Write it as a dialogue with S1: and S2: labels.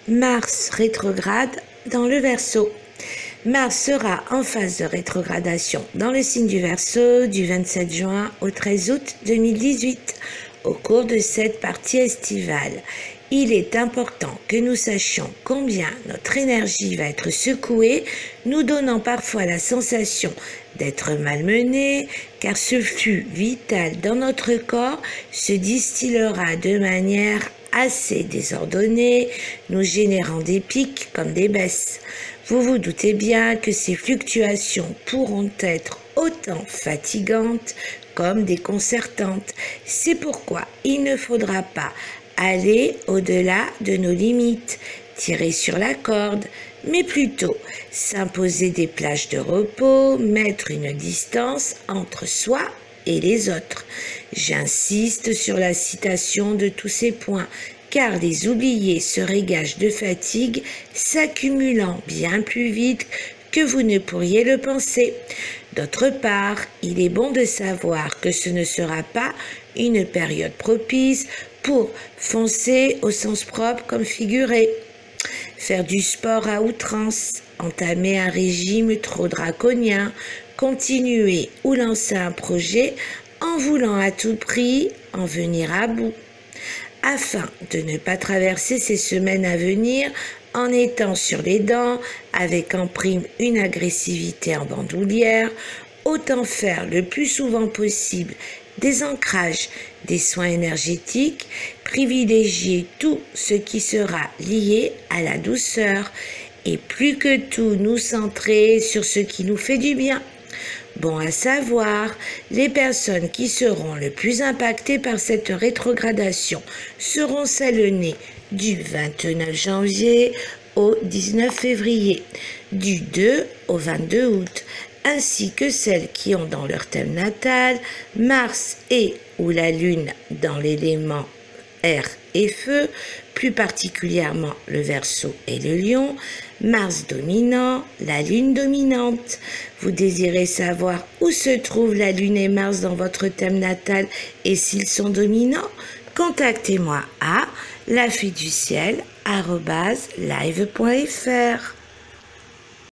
S1: Mars rétrograde dans le Verseau. Mars sera en phase de rétrogradation dans le signe du Verseau du 27 juin au 13 août 2018. Au cours de cette partie estivale, il est important que nous sachions combien notre énergie va être secouée, nous donnant parfois la sensation d'être malmenée, car ce flux vital dans notre corps se distillera de manière assez désordonnée, nous générant des pics comme des baisses. Vous vous doutez bien que ces fluctuations pourront être autant fatigantes comme déconcertantes. C'est pourquoi il ne faudra pas aller au-delà de nos limites, tirer sur la corde, mais plutôt s'imposer des plages de repos, mettre une distance entre soi et les autres. J'insiste sur la citation de tous ces points, car les oubliés seraient gages de fatigue s'accumulant bien plus vite que vous ne pourriez le penser. D'autre part, il est bon de savoir que ce ne sera pas une période propice pour foncer au sens propre comme figuré, faire du sport à outrance, entamer un régime trop draconien, continuer ou lancer un projet en voulant à tout prix en venir à bout. Afin de ne pas traverser ces semaines à venir en étant sur les dents, avec en prime une agressivité en bandoulière, autant faire le plus souvent possible des ancrages, des soins énergétiques, privilégier tout ce qui sera lié à la douceur et plus que tout nous centrer sur ce qui nous fait du bien. Bon à savoir, les personnes qui seront le plus impactées par cette rétrogradation seront celles nées du 29 janvier au 19 février, du 2 au 22 août, ainsi que celles qui ont dans leur thème natal Mars et ou la Lune dans l'élément air et feu, plus particulièrement le Verseau et le Lion, Mars dominant, la Lune dominante. Vous désirez savoir où se trouvent la Lune et Mars dans votre thème natal et s'ils sont dominants? Contactez-moi à lafiduciel@live.fr.